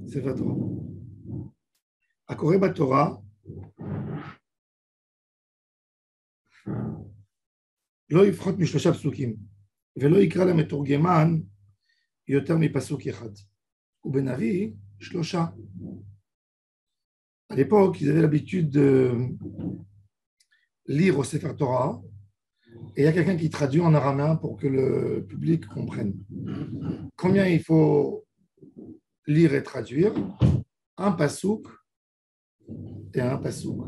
Sefer Torah. הקורא בתורה לא יפחות משלושה פסוקים, ולא יקרא למתורגמן יותר מפסוק אחד. ובנביא, שלושה. À l'époque, ils avaient l'habitude de lire au Sefer Torah, et il y a quelqu'un qui traduit en araméen pour que le public comprenne. Combien il faut lire et traduire? Un pasouk et un pasouk.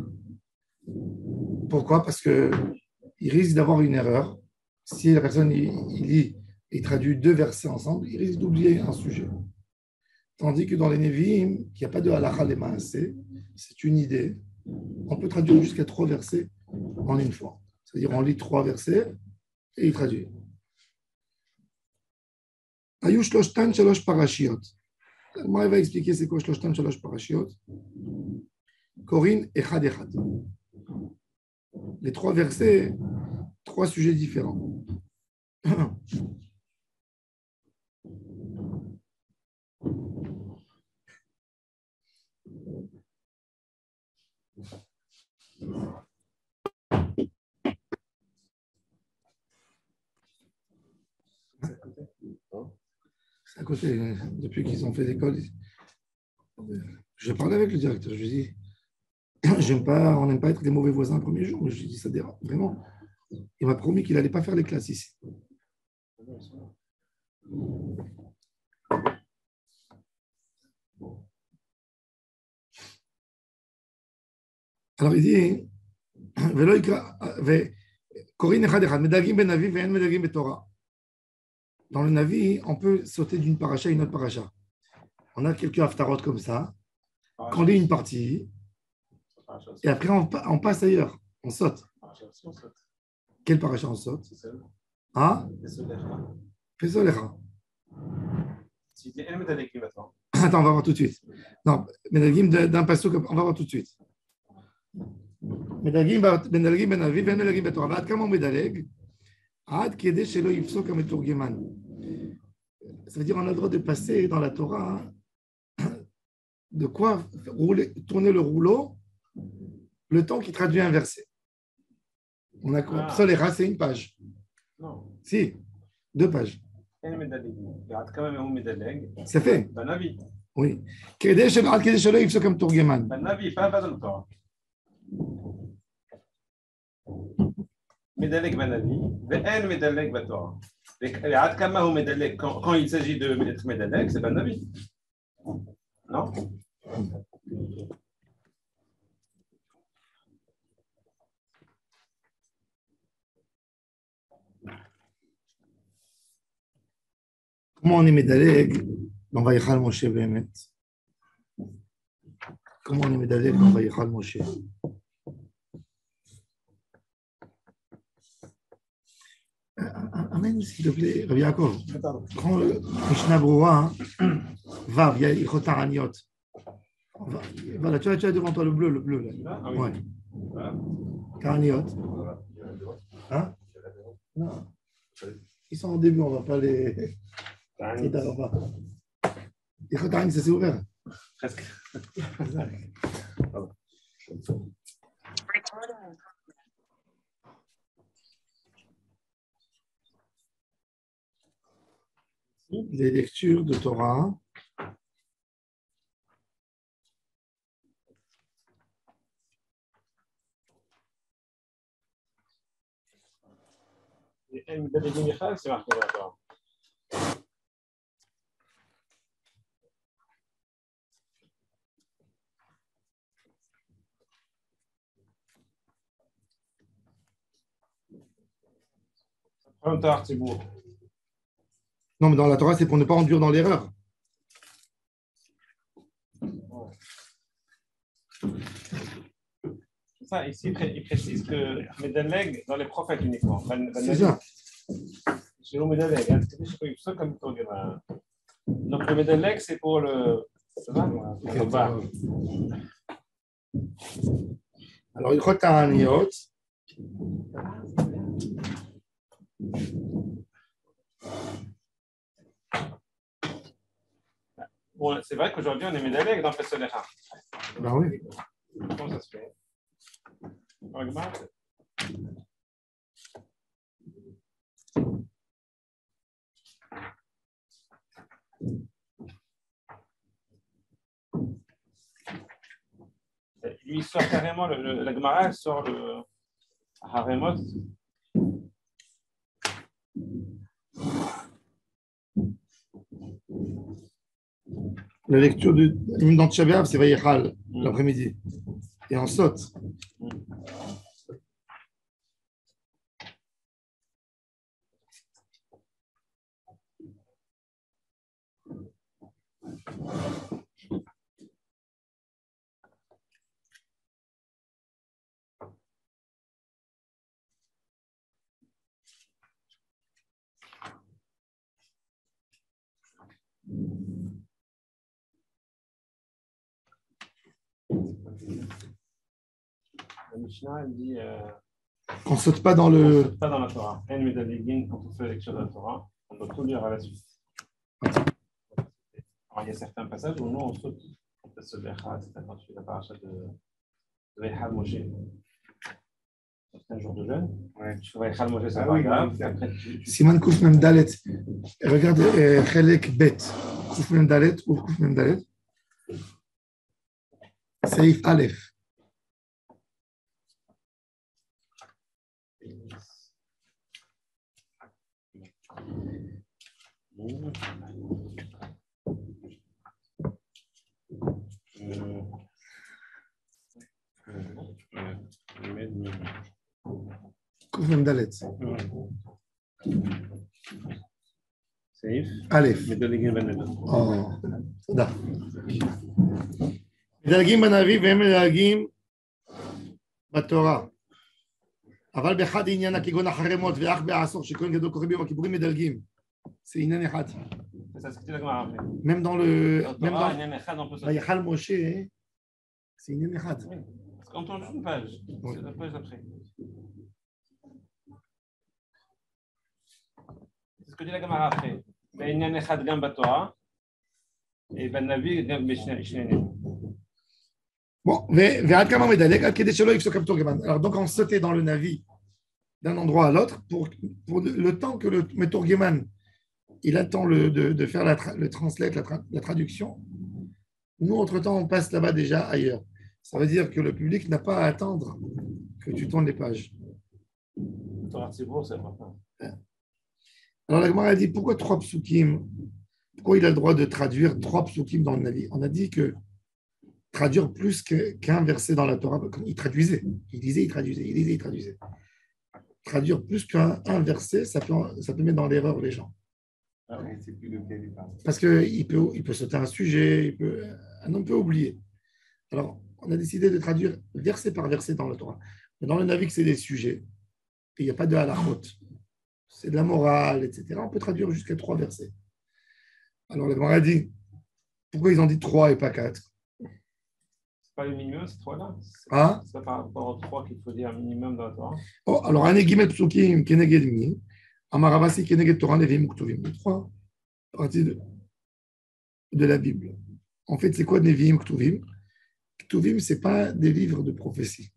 Pourquoi? Parce qu'il risque d'avoir une erreur. Si la personne il lit et traduit deux versets ensemble, il risque d'oublier un sujet. Tandis que dans les Nevi'im, il n'y a pas de halakha les maaseh, c'est une idée. On peut traduire jusqu'à 3 versets en une fois. C'est-à-dire on lit 3 versets et il traduit. Ayush shloshtan shalosh parashiot. Moi, il va expliquer c'est quoi shloshtan shalosh parashiot. Korin echad echad. Les 3 versets, 3 sujets différents. C'est à côté, depuis qu'ils ont fait l'école. Je parlais avec le directeur, je lui ai dit, on n'aime pas être des mauvais voisins le premier jour, mais je lui ai dit, ça dérange, vraiment. Il m'a promis qu'il n'allait pas faire les classes ici. Alors il dit, dans le Navi, on peut sauter d'une paracha à une autre paracha. On a quelques haftarot comme ça, qu'on lit une partie, et après on passe ailleurs, on saute. Quelle paracha on saute? Ah? Pesolecha. Attends, on va voir tout de suite. Non, Medagim d'un pasuk, on va voir tout de suite. מדלגים בנביא ואין מדלגים בתורה, ועד כמה הוא מדלג? עד כדי שלא יפסוק המתורגמן. Ça veut dire qu'on a le droit de passer dans la Torah de quoi tourner le rouleau le temps qu'il traduit un verset. On a quoi? Psolecha, c'est une page. Non. Si, 2 pages. C'est fait. Oui. כדי שלא יפסוק המתורגמן. בנביא, pas dans le Torah. מדלג בנביא, ואין מדלג בתורה. ועד כמה הוא מדלג, quand il s'agit d'être מדלג, c'est בנביא. Non? Comment on est מדלג dans ויכל משה באמת? Comment on est מדלג dans ויכל משה? Amen, s'il te plaît, Rabbi Yaakov. Prends le Mishnah Broua, Vav, il y a Ichot Araniot. Voilà, tu as devant toi le bleu là. Ouais. Araniot. Hein? Non. Ils sont en début, on ne va pas les. Ichot Araniot, ça s'est ouvert. Presque. Les lectures de Torah. C'est marqué dans la Torah. Non, mais dans la Torah, c'est pour ne pas enduire dans l'erreur. Ça, ici, il précise que Medaleg dans les prophètes uniquement. C'est ça. C'est le Medaleg. Donc le Medaleg, c'est pour le. Ça va? Alors, il croit à Aniot. Bon, c'est vrai qu'aujourd'hui, on est médaillé dans Pessolecha. Ben oui. Comment ça se fait? Regarde. Lui, il sort carrément, la Gemara, elle sort le Haremot. La lecture même dans Tchabéav, c'est Vaïchal, l'après-midi. Et on saute. La Mishnah, elle dit On ne saute pas dans le. saute pas dans la Torah. En Medaligin, quand on fait la lecture de la Torah, on doit tout lire à la suite. Alors, il y a certains passages où nous, on saute. On peut se lecha, etc. Quand tu fais la paracha de Veichal Moshe. C'est un jour de jeûne. Tu fais Veichal Moshe, c'est pas grave. Siman Kouf Mem Dalet. Regarde Chelek Bet. Kouf Mem Dalet ou Kouf Mem Dalet. Seif Aleph. Kouf Mem Dalet. Seif. Aleph. Medaligin Ben Avi. Oh, תודה. מדלגים בנביא והם מדלגים בתורה. אבל באחד עניין כגון החרמות ואח בעשור שכהן גדול קורא ביום הכיפורים מדלגים. זה עניין אחד. même dans le Vaïchal Moshe, c'est עניין אחד. Parce qu'on tourne une page, c'est la page d'après. C'est ce que dit la Gemara après. בעניין אחד גם בתורה, בנביא גם בשני עניינים. Bon, ועד כמה מדלג, עד כדי שלא יפסוק המתורגמן. Alors donc on sautait dans le Navi d'un endroit à l'autre pour le temps que le Metorgeman il attend de faire le translate, la traduction. Nous, entre-temps, on passe là-bas déjà ailleurs. Ça veut dire que le public n'a pas à attendre que tu tournes les pages. Alors la Gemara a dit, pourquoi 3 psukim? Pourquoi il a le droit de traduire 3 psukim dans le Navi? On a dit que traduire plus qu'un verset dans la Torah, il traduisait. Il disait, il traduisait, il disait, il traduisait. Traduire plus qu'un verset, ça peut mettre dans l'erreur les gens. Parce qu'il peut sauter un sujet, un homme peut oublier. Alors, on a décidé de traduire verset par verset dans la Torah. Mais dans le Navi, c'est des sujets. Et il n'y a pas de halachot. C'est de la morale, etc. On peut traduire jusqu'à 3 versets. Alors, la Gemara a dit, pourquoi ils ont dit 3 et pas 4? C'est pas le minimum, ces 3-là. Ah? C'est pas par rapport aux 3 qu'il faut dire un minimum dans la Torah. Oh, alors, un Gimet Psukim, Keneged Mi, Amaravasi, Keneged Torah, Nevim, Ktuvim. 3 parties de la Bible. En fait, c'est quoi Nevim, Ktuvim? Ktuvim, ce n'est pas des livres de prophétie.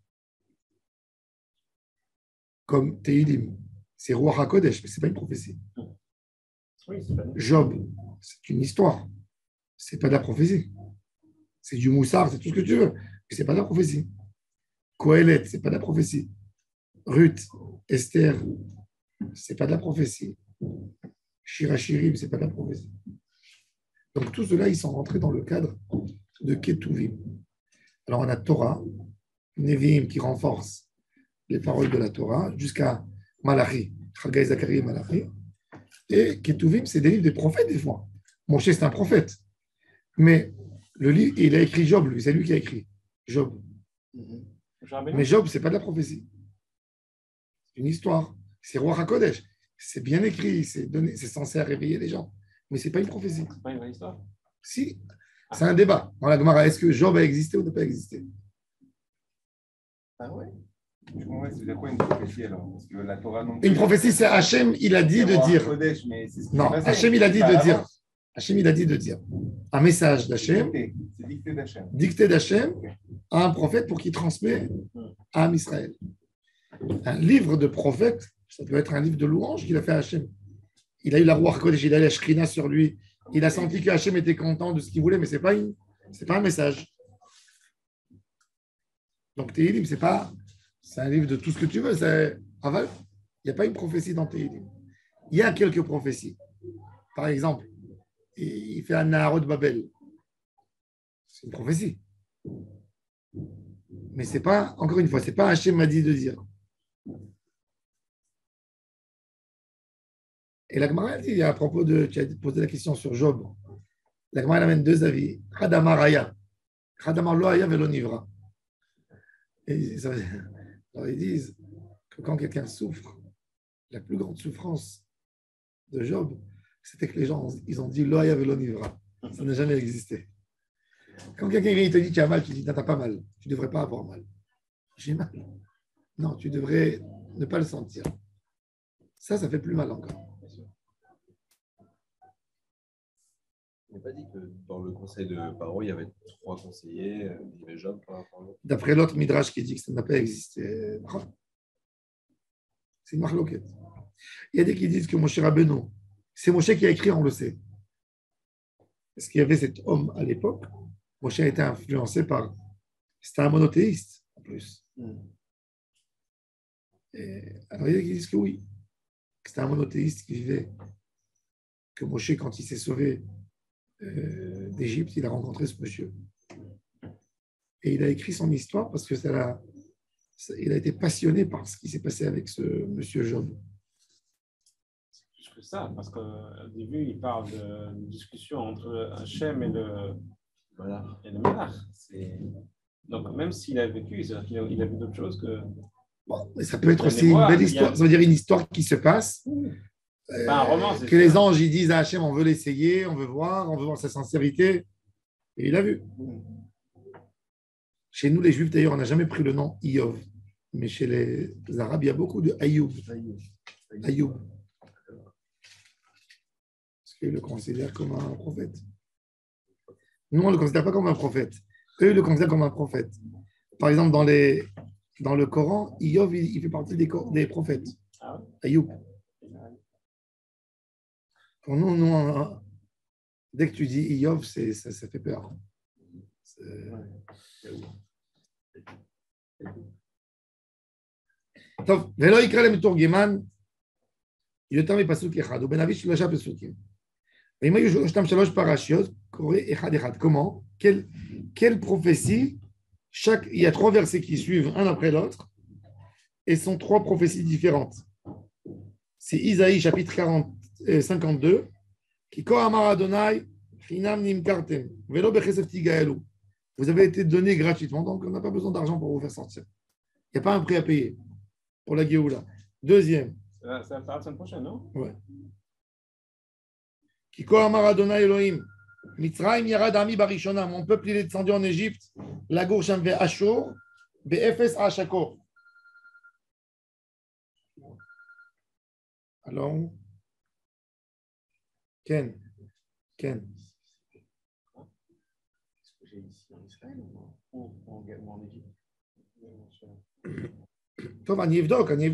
Comme Tehilim. C'est Ruach HaKodesh, mais ce n'est pas une prophétie. Oui, Job, c'est une histoire. Ce n'est pas de la prophétie. C'est du moussard, c'est tout ce que tu veux. Mais ce n'est pas de la prophétie. Kohelet, ce n'est pas de la prophétie. Ruth, Esther, ce n'est pas de la prophétie. Shirachirim, ce n'est pas de la prophétie. Donc tout cela, ils sont rentrés dans le cadre de Ketuvim. Alors on a Torah, Nevi'im qui renforce les paroles de la Torah, jusqu'à Malachi, Chagai, Zacharie et Malachi. Et Ketuvim, c'est des livres des prophètes des fois. Moshe, c'est un prophète. Mais le livre, il a écrit Job, lui, c'est lui qui a écrit Job. Mais Job, ce n'est pas de la prophétie. C'est une histoire. C'est Ruach HaKodesh. C'est bien écrit, c'est censé réveiller les gens. Mais ce n'est pas une prophétie. C'est pas une vraie histoire? Si, c'est un débat. Dans la Gemara, est-ce que Job a existé ou n'a pas existé? Ah ouais? Je comprends, c'est quoi une prophétie alors? Parce que la Torah non plus. Une prophétie, c'est Hachem, il a dit de dire. Kodesh, mais c'est ce qui Non, s'est passé. Hachem, il a dit de dire. Hachem, il a dit de dire. un message d'Hachem, C'est dicté d'Hachem. dicté d'Hachem, à un prophète pour qu'il transmet à Israël. Un livre de prophète, ça peut être un livre de louange qu'il a fait à Hachem. Il a eu la Ruach Kodesh, il a eu la Shrina sur lui. Il a senti que Hachem était content de ce qu'il voulait, mais ce n'est pas un message. Donc Tehillim, c'est un livre de tout ce que tu veux. Il n'y a pas une prophétie dans Tehillim. Il y a quelques prophéties. Par exemple, il fait un Naharot Babel. C'est une prophétie. Mais c'est pas, encore une fois, c'est pas Hachem m'a dit de dire. Et la Gemara dit, à propos de, tu as posé la question sur Job, la Gemara amène deux avis. Hadamar Aya. Hadamar Lo Aya Velo Nivra. Et alors ils disent que quand quelqu'un souffre, la plus grande souffrance de Job, c'était que les gens, ils ont dit Lo Aya Velo Nivra. Ça n'a jamais existé. Quand quelqu'un vient et te dit tu as mal, tu dis, non, t'as pas mal. Tu ne devrais pas avoir mal. J'ai mal. Non, tu devrais ne pas le sentir. Ça fait plus mal encore. On n'a pas dit que dans le conseil de Paro, il y avait 3 conseillers, il y avait Job par rapport à l'autre. D'après l'autre Midrash qui dit que ça n'a pas existé, c'est une marloquette. Il y a des qui disent que Moshe Rabbeinu, c'est Moshe qui a écrit, on le sait. Parce qu'il y avait cet homme à l'époque, Moshe a été influencé par. C'était un monothéiste en plus. Alors il y a qui disent que oui, que c'était un monothéiste qui vivait, que Moshe, quand il s'est sauvé d'Égypte, il a rencontré ce monsieur. Et il a écrit son histoire parce que il a été passionné par ce qui s'est passé avec ce monsieur Job. Plus que ça, parce qu'au début, il parle d'une discussion entre Hachem et le Malach. Donc, même s'il a vécu, il a vu d'autres choses que. Bon, mais ça peut être aussi une belle histoire, ça veut dire une histoire qui se passe. Pas un roman, c'est que les anges ils disent à Hachem, on veut l'essayer, on veut voir sa sincérité. Et il a vu. Chez nous, les Juifs, d'ailleurs, on n'a jamais pris le nom Iyov. Mais chez les Arabes, il y a beaucoup de Ayoub. Ayoub. Parce qu'ils le considèrent comme un prophète. Nous, on ne le considère pas comme un prophète. Eux, ils le considèrent comme un prophète. Par exemple, dans le Coran, Iyov, il fait partie des prophètes. Ayoub. Pour nous, dès que tu dis Iyov, ça fait peur. טוב, ולא יקרא למתורגמן יותר מפסוק אחד, ובנביא 3 פסוקים. ואם היו אותם 3 פרשיות, קורא אחד. Comment? Quelle prophétie? Il y a 3 versets qui suivent un après l'autre, et sont 3 prophéties différentes. C'est Isaïe chapitre 52, qui ko amar Adonai chinam nimkartem velo bechesef tigaelu. Vous avez été donné gratuitement, donc on n'a pas besoin d'argent pour vous faire sortir. Il n'y a pas un prix à payer pour la Géoula. Deuxième. Ça va la semaine prochaine, non? Ouais. Qui ko amar Adonai Elohim Mitzrayim yarad ami barishona. Mon peuple il est descendu en Égypte. La goursham ve Ashur be'efes ashako. Alors, Ken. Est-ce que j'ai ici en Israël ou en Égypte? טוב, אני אבדוק, אני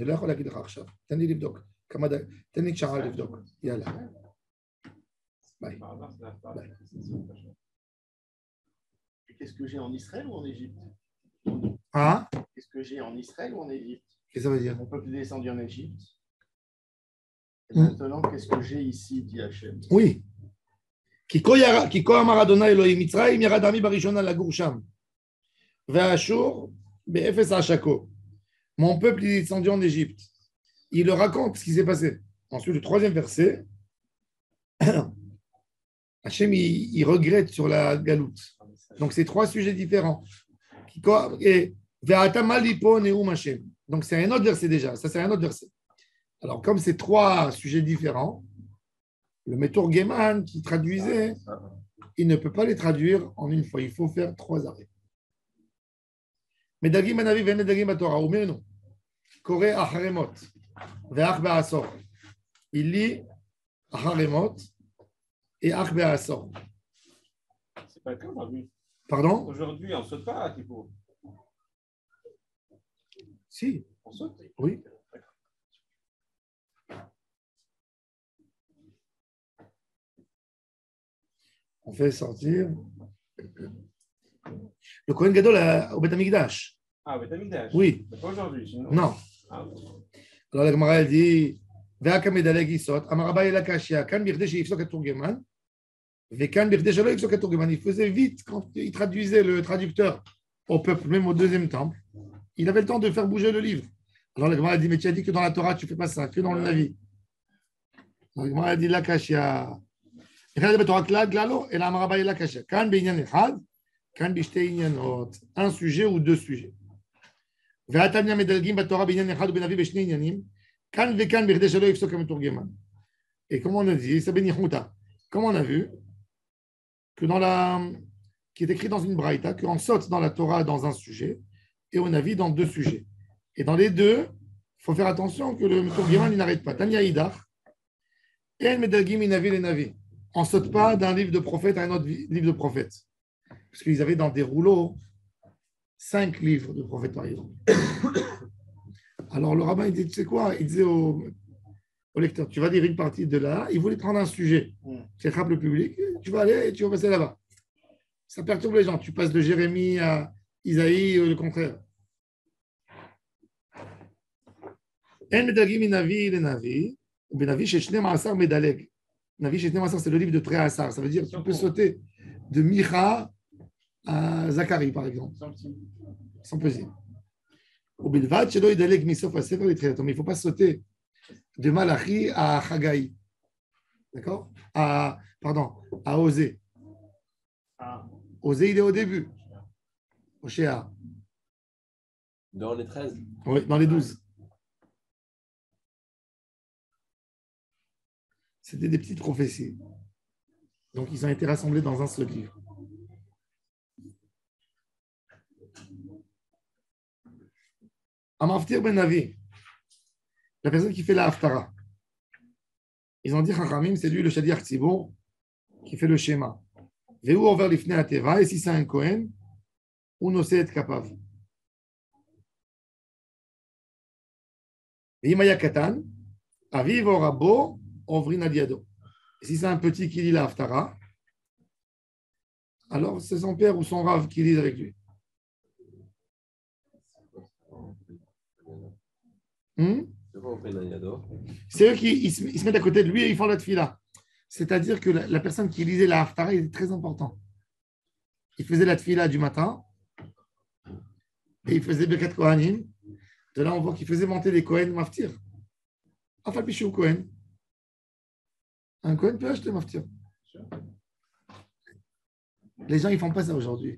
לא יכול להגיד לך עכשיו. תן לי לבדוק. תן לי שעה לבדוק. יאללה. ביי. Qu'est-ce que j'ai en Israël ou en Égypte? Hein? Qu'est-ce que j'ai en Israël ou en Égypte? Qu'est-ce que ça veut dire? Mon peuple est descendu en Égypte. Et maintenant, qu'est-ce que j'ai ici, dit Hachem? Oui. כי כה אמר אדוני אלוהים מצרים ירד עמי בראשונה לגור שם והאשור באפס השקו. Mon peuple est descendu en Égypte. Il le raconte ce qui s'est passé. Ensuite, le 3e verset, Hachem il regrette sur la galoute. Donc, c'est 3 sujets différents. Et donc, c'est un autre verset déjà. Ça, c'est un autre verset. Alors, comme c'est 3 sujets différents, le Meturgeman qui traduisait, il ne peut pas les traduire en une fois. Il faut faire 3 arrêts. מדגים הנביא ואין מדגים בתורה. הוא אומר לנו, קורא אחרי מות ואח בעשור. Il lit אחרי מות et Ach Be'asor. C'est pas le cas aujourd'hui. Pardon? Aujourd'hui, on ne saute pas à Kippour. Si, On saute. oui. On fait sortir le Kohen Gadol au Beth Amikdash. Ah, Beth Amikdash. Oui. Mais pas aujourd'hui, sinon. Non. Ah, Alors la Gemara elle dit Ve'aka medaleg isot, Amar Abaye la kashia, kan birde sheyifsok haturgeman, ve'kan birde shelo yifsok haturgeman. Il faisait vite quand il traduisait le traducteur au peuple, même au deuxième temple. Il avait le temps de faire bouger le livre. Alors la Gemara elle dit mais tu as dit que dans la Torah tu fais pas ça, que dans le Navi. La Gemara elle dit la kashia. Un sujet ou deux sujets. Et comme on a dit, comme on a vu, que qui est écrit dans une braïta, qu'on saute dans la Torah dans un sujet et on a vu dans deux sujets. Et dans les deux, il faut faire attention que le Turgeman n'arrête pas. Tanya Idar, El Medalgim Inavi le Navi. On ne saute pas d'un livre de prophète à un autre livre de prophète. Parce qu'ils avaient dans des rouleaux 5 livres de prophètes, par exemple. Alors le rabbin, il dit, tu sais quoi? Il disait au lecteur, tu vas lire une partie de là. Il voulait prendre un sujet qui attrape le public. Tu vas aller et tu vas passer là-bas. Ça perturbe les gens. Tu passes de Jérémie à Isaïe, le contraire. En medagim inavi le navi, ou benavi sheshne ma'asar medaleg. Navi sheshne ma'asar, c'est le livre de Tréhassar. Ça veut dire que tu peux sauter de Micha à Zacharie, par exemple. Sans peser. Au Bilvad, chez Loïdaleg Misof à Sefer Litréatom. Mais il ne faut pas sauter de Malachi à Haggai. D'accord? Pardon, à Osée. Osée, il est au début. Oshéa. Dans les 13. Oui, dans les 12. C'était des petites prophéties. Donc, ils ont été rassemblés dans un seul livre. Amaftir ben Navi, la personne qui fait la Haftara. Ils ont dit Chachamim, c'est lui le Shadiach Tzibour qui fait le schéma. Veu over lifnei ateva, et si c'est un Kohen, ou nosé et kapav. Vimaya katan, aviv o rabo, ovrin adiado. Et si c'est un petit qui lit la Haftara, alors c'est son père ou son rave qui lit avec lui. C'est eux qui se mettent à côté de lui et ils font la tfila. C'est-à-dire que la personne qui lisait la Haftara est très important. Il faisait la tfila du matin et il faisait Birkat Kohanim. De là, on voit qu'il faisait monter les Kohen maftir. Enfin, puis je suis Kohen. Un Kohen peut acheter maftir. Les gens, ils ne font pas ça aujourd'hui.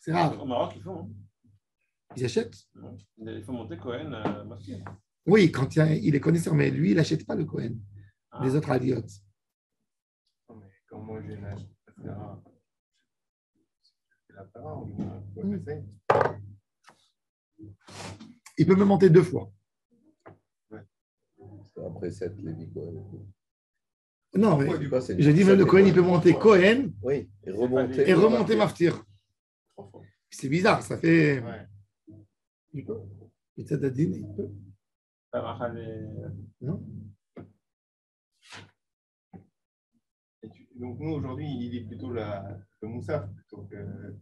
C'est rare. Au Maroc, ils font. Hein. Ils achètent. Il faut monter Cohen maftir. Oui, quand il est connaisseur, mais lui, il n'achète pas le Cohen. Les autres aliotes. Quand moi j'ai il peut me monter 2 fois. Après 7, Lévi Cohen. Non, mais je dis même le Cohen, il peut monter Cohen oui, et remonter Maftir. C'est bizarre, ça fait. Ouais. Il peut. Il peut. Non. Donc nous aujourd'hui, il lit plutôt le Moussaf plutôt que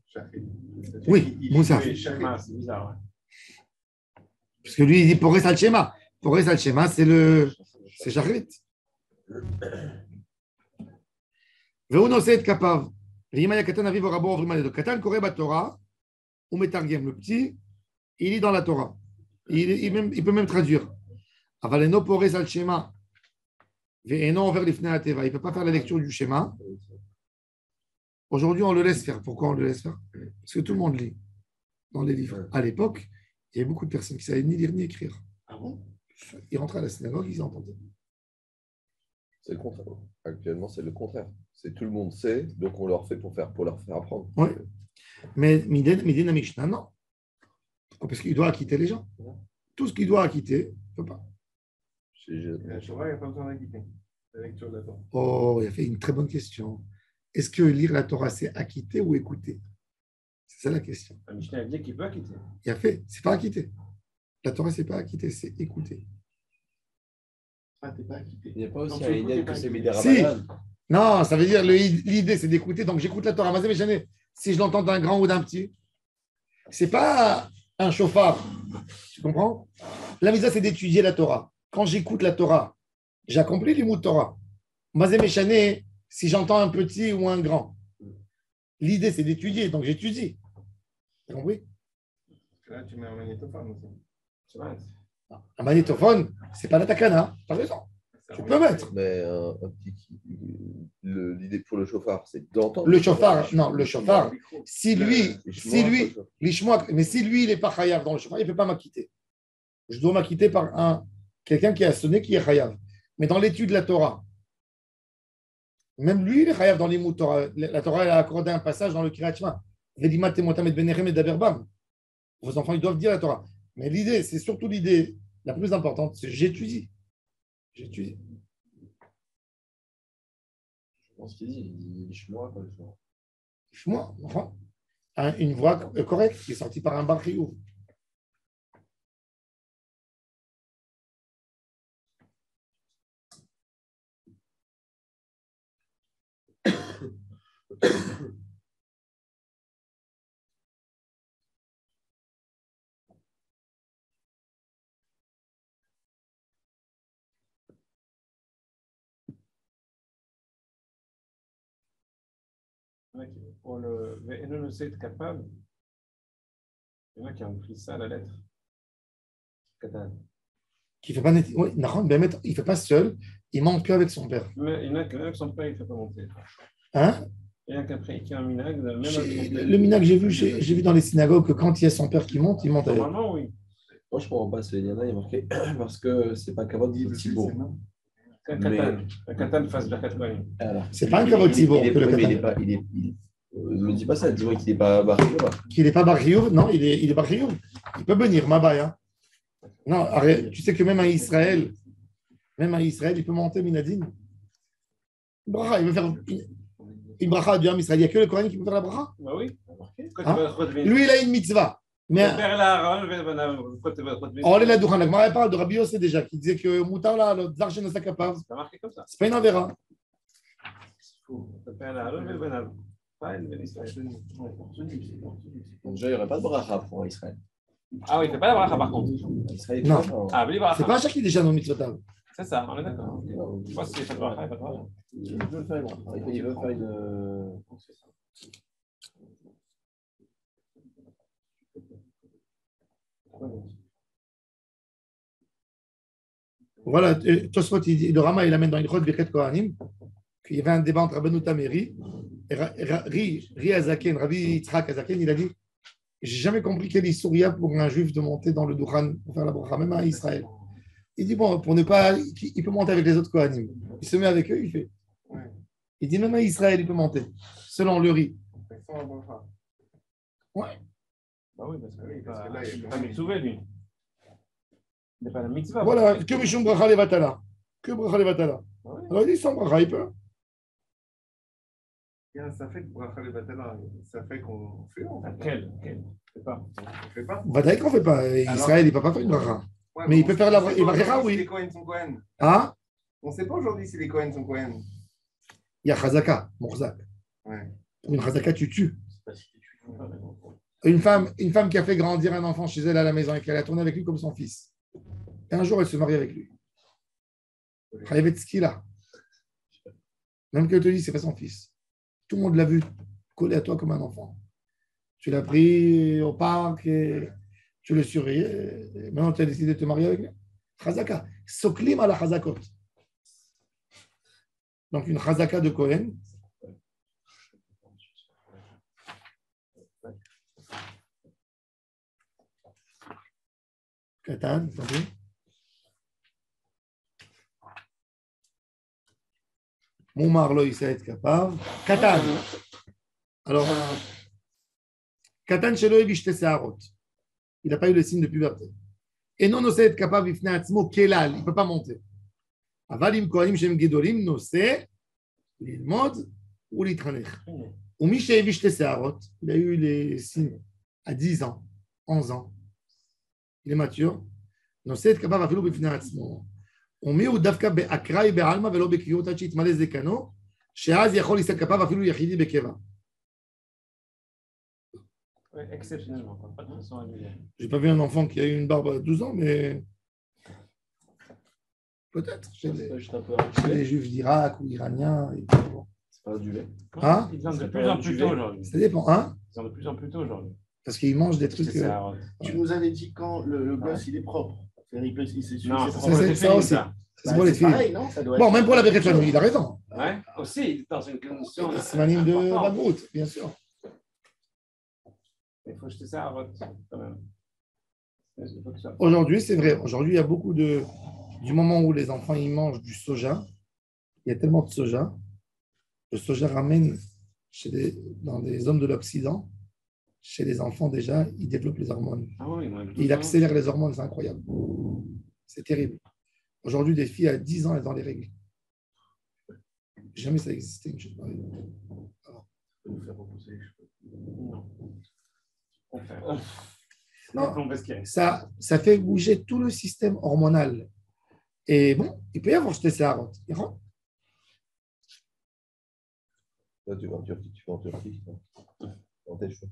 Shachrit. Oui, Moussaf. C'est bizarre. Ouais. Parce que lui, il dit Porès al-Shema. Porès al-Shema, c'est Shachrit. Kapav. Katan Koré Torah ou Metargem. Le petit, il lit dans la Torah. Il peut même traduire. Avaleno Porès al-Shema. Il ne peut pas faire la lecture du schéma. Aujourd'hui, on le laisse faire. Pourquoi on le laisse faire? Parce que tout le monde lit dans les livres. À l'époque, il y avait beaucoup de personnes qui ne savaient ni lire ni écrire. Ah bon? Ils rentraient à la synagogue, ils entendaient. C'est le contraire. Actuellement, c'est le contraire. C'est tout le monde sait, donc on leur fait pour leur faire apprendre. Oui. Mais Midin Mishnah, non. Parce qu'il doit acquitter les gens. Tout ce qu'il doit acquitter, il ne peut pas. La Torah, il n'y a pas besoin d'acquitter. La lecture de la Torah. Oh, il a fait une très bonne question. Est-ce que lire la Torah, c'est acquitter ou écouter? C'est ça la question. La Mishnah a dit qu'il peut quitter. Il a fait, c'est pas acquitter. La Torah, c'est pas acquitter, c'est écouter. Ah, t'es pas acquitté. Il n'y a pas aussi Donc, un tu idée écoutes que et c'est pas Midirabanan. Non, ça veut dire l'idée, c'est d'écouter. Donc j'écoute la Torah. Mais jamais, si je l'entends d'un grand ou d'un petit, c'est pas un chauffard. Tu comprends? La misa, c'est d'étudier la Torah. Quand j'écoute la Torah, j'accomplis les mots de Torah. Mazé Méchané, si j'entends un petit ou un grand, l'idée, c'est d'étudier. Donc j'étudie. Tu as compris? Là, tu mets un magnétophone aussi. C'est vrai. Un magnétophone, c'est pas la takana. Tu as raison. Tu peux mettre. Mais un petit l'idée pour le chauffard, c'est d'entendre. Le chauffard, non, le chauffard, si lui, Le l'ishmoak, mais si lui, il n'est pas chayav dans le chauffard, il ne peut pas m'acquitter. Je dois m'acquitter par quelqu'un qui a sonné, qui est chayav. Mais dans l'étude de la Torah, même lui, il est chayav dans les mots Torah. La Torah, elle a accordé un passage dans le Kirat Shema. Vedimat temotam et benerem et daberbam. Vos enfants, ils doivent dire la Torah. Mais l'idée, c'est surtout l'idée la plus importante, c'est j'étudie. J'étudie. Je pense qu'il dit Ishmoa comme ça. Moi, enfin, une voix correcte qui est sortie par un bar Rioux. Pour le Ve'enu sait être capable, il y en a qui ont pris ça à la lettre. Katan. Qui fait pas net... oui, Nahon, Bémet, il fait pas seul, il monte qu'avec son père. Mais il y en a qui avec son père, il ne fait pas monter. Hein? Il y en a qui a un minag, même avec son père. Le minag, j'ai vu dans les synagogues que quand il y a son père qui monte, il monte avec. Normalement, oui. Moi, je ne comprends pas ce Yana, il est marqué parce que c'est pas Kavod Thibault. Un Katan face de Katan. C'est pas un kavod Tzibour que le Katan. Ne me dis pas ça, dis-moi qu'il n'est pas barré. Qu'il n'est pas bar Rioux, non, il est bar Rioux. Il peut venir, Mabaye. Hein. Non, arrête, tu sais que même à Israël, il peut monter Minadine. Bracha, il veut faire une bracha du Ham Israël. Il n'y a que le Coran qui peut faire la bracha. Bah oui. Hein? Lui, il a une mitzvah. Mais on est là, Douchan. La Gemara parle de Rabbi Yossé déjà, qui disait que Moutar là, le Zarchen Asakapav, C'est marqué comme ça. c'est pas une avéra. Donc, déjà, il n'y aurait pas de bracha pour Israël. Ah oui, il ne fait pas la bracha par contre. Israël Non. Ah, mais les bracha. C'est pas chaque qui déjà dans mitzvotav. C'est ça, on est d'accord. Je pense que c'est pas de bracha, il n'y a pas de bracha. Il veut faire une bracha. Il veut faire une. Voilà, Tosfot, le Rama, il amène dans une route Birket Kohanim qu'il y avait un débat entre Rabbeinu Tam et Ri Azaken, Rabbi Yitzhak Azaken, il a dit j'ai jamais compris quel histoire il y a pour un juif de monter dans le Douchan pour faire la bracha, même à Israël. Il dit bon, pour ne pas. Il peut monter avec les autres Kohanim. Il se met avec eux, il fait. Il dit même à Israël, il peut monter, selon le riz. Ouais. Bah oui, parce que là, il n'est pas mitzvah, lui. Il n'est pas la mitzvah. Voilà, que Mishum Bracha Levatala. Que Bracha Levatala. Alors il dit sans Bracha, il peut. Ça fait que bracha le batala, ça fait qu'on fait. Quel c'est pas. On fait pas. Vadaï qu'on ne fait pas. Israël, il ne peut pas faire une bracha. Ouais, mais il peut faire la bracha. Il va si oui. les Cohen sont Cohen. Hein? On ne sait pas aujourd'hui si les Cohen sont Cohen. Il y a Chazaka, Morzak. Ouais. Pour une Chazaka, tu tues. Une femme qui a fait grandir un enfant chez elle à la maison et qu'elle a tourné avec lui comme son fils. Et un jour, elle se marie avec lui. Là. Même qu'elle te dit, c'est pas son fils. Tout le monde l'a vu collé à toi comme un enfant. Tu l'as pris au parc et tu le surveillais. Et maintenant, tu as décidé de te marier avec lui. Chazaka. Soklim à la Chazakot. Donc, une Chazaka de Cohen. Katan, t'as vu? Moumar lo issa être capable. Katan. Alors, Katan shelo evishte seharot. Il n'a pas eu le signe de puberté. Et non, on sait être capable, il fait un kelal, il ne peut pas monter. אבל עם כהנים שהם גדולים, נושא ללמוד ולהתחנך. ומי שהביא שתי שערות, il a eu les signes à 10 ans, 11 ans, il est mature, נושא את כפיו אפילו בפני עצמו. ומי הוא דווקא באקראי בעלמא ולא בקביעות עד שיתמלא זקנו, שאז יכול לשאת כפיו אפילו יחידי בקבע. Exceptionnellement, pas de façon régulière. J'ai pas vu un enfant qui a eu une barbe à 12 ans, mais peut-être chez les juifs d'Irak ou iraniens. C'est pas du lait. Hein? Ils ont de plus en plus tôt aujourd'hui. Ça dépend, hein? Ils ont de plus en plus tôt aujourd'hui. Parce qu'ils mangent des trucs. Tu nous avais dit quand le gosse il est propre. Non, c'est ça aussi. C'est pour les filles. Pareil, non? Ça doit Bon, être- même pour la Beret Famille, il a raison. Ouais, aussi, dans une condition. C'est l'anime de Bagrout, bien sûr. Il faut jeter ça à vote, quand même. Il faut que ça- Aujourd'hui, c'est vrai. Aujourd'hui, il y a beaucoup de. Du moment où les enfants ils mangent du soja, il y a tellement de soja. Le soja ramène dans les zones de l'Occident, chez les enfants déjà, il développe les hormones. Ah oui, moi, je Il accélère les hormones, c'est incroyable. C'est terrible. Aujourd'hui, des filles à 10 ans, elles ont les règles. Jamais ça existait. Je sais pas. nous faire repousser les cheveux. Non. Non, ça fait bouger tout le système hormonal. Et bon, il peut y avoir jeté sa harotte. Là, tu vas en Turquie. Dans tes cheveux.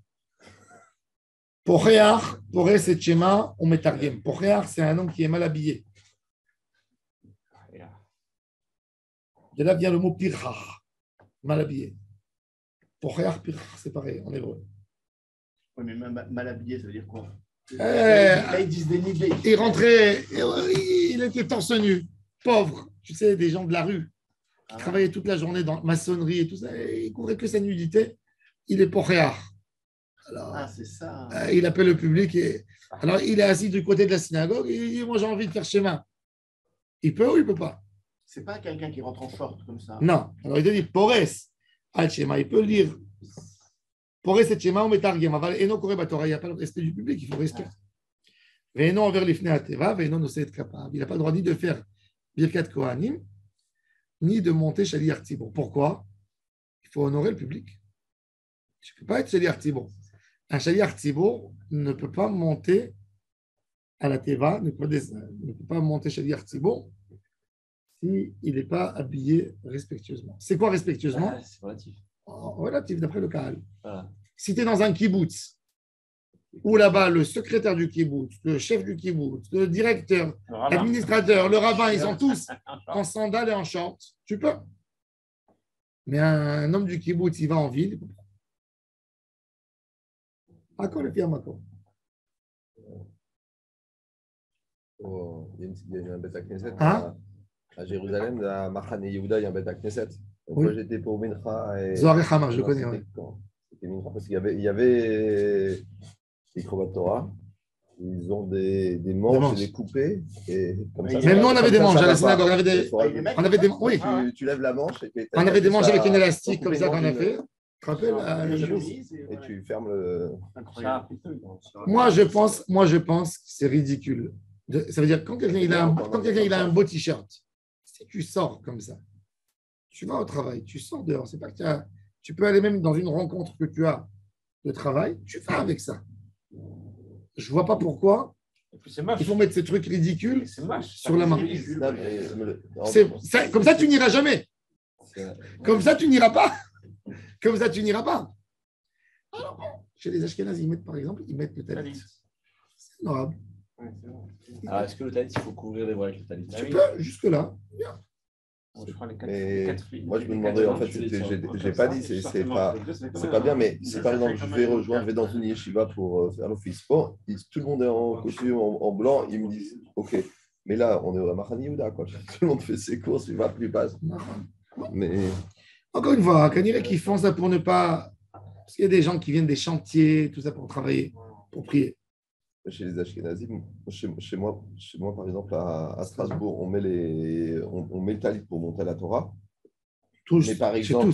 Pochear, Poré, c'est Tchema, on metargem. Pochear, c'est un homme qui est mal habillé. De là vient le mot pirchar, mal habillé. Pochear, pirchar, c'est pareil en hébreu. Oui, mais mal habillé, ça veut dire quoi? Là, ils disent dénudé. Il rentrait, il était torse nu, pauvre. Tu sais, des gens de la rue qui travaillaient toute la journée dans la maçonnerie et tout ça, et il couvrait que sa nudité. Il est Pochear. Alors, c'est ça. Il appelle le public et alors il est assis du côté de la synagogue et il dit moi j'ai envie de faire schéma. Il peut ou il peut pas? C'est pas quelqu'un qui rentre en short comme ça. Non. Alors il te dit Pores al Shema. Il peut lire Pores et Shema ou Metargem. Et non Koré Batora. Il n'y a pas le respect du public. Il faut respecter. Et non envers l'Ifnei Ateva. Et non Nosé et Kappa. Il n'a pas le droit ni de faire Birkat Kohanim ni de monter Shali Artibon. Pourquoi? Il faut honorer le public. Tu ne peux pas être Shali Artibon. Un Shaliach Tzibour ne peut pas monter à la Teva, ne peut pas monter Shaliach Tzibour s'il n'est pas habillé respectueusement. C'est quoi respectueusement? C'est relatif. Relatif, d'après le Kahal. Voilà. Si tu es dans un kibbutz, où là-bas, le secrétaire du kibbutz, le chef du kibbutz, le directeur, l'administrateur, le rabbin, ils sont tous en sandales et en short, tu peux. Mais un homme du kibbutz, il va en ville, à quoi le firme à quoi? Il y a un Beth Knesset Hein? à Jérusalem, à Machane Yehuda, il y a un Beth Knesset. Oui. Moi, j'étais pour Mincha. Et... Zohar et Hamar, je le connais. Ouais. C'était Mincha parce qu'il y avait les Krovat Torah. Ils ont des manches et des coupées. Et comme ça, même nous, on avait des manches à la synagogue. On avait des oui, tu lèves la manche. Et on avait des manches avec une élastique comme ça qu'on a fait. Tu te rappelles? Et tu fermes le. Moi, je pense que c'est ridicule. Ça veut dire quand quelqu'un il a un beau t-shirt, si tu sors comme ça, tu vas au travail, tu sors dehors. C'est pas que tu peux aller même dans une rencontre que tu as de travail, tu vas avec ça. Je vois pas pourquoi il faut mettre ces trucs ridicules sur la main. Comme ça, tu n'iras jamais. Comme ça, tu n'iras pas. Comme ça, tu n'iras pas. Alors, chez les Ashkénazes, par exemple, ils mettent le talit. C'est honorable. Alors, est-ce que le talit, il faut couvrir les voiles avec le talit? Tu peux, jusque-là. Mais moi, je me demandais, en fait, j'ai pas dit, c'est pas bien, mais si par exemple, je vais dans une yeshiva pour faire l'office sport, tout le monde est en costume, en blanc, ils me disent, OK, mais là, on est au Machane Yehuda, quoi. Tout le monde fait ses courses, il va plus passer. Mais. Encore une fois, Kaniré qui font ça pour ne pas. Parce qu'il y a des gens qui viennent des chantiers, tout ça pour travailler, pour prier. Chez les Ashkénazim, chez moi, par exemple, à Strasbourg, on met le talit pour monter à la Torah. Tous, mais par exemple,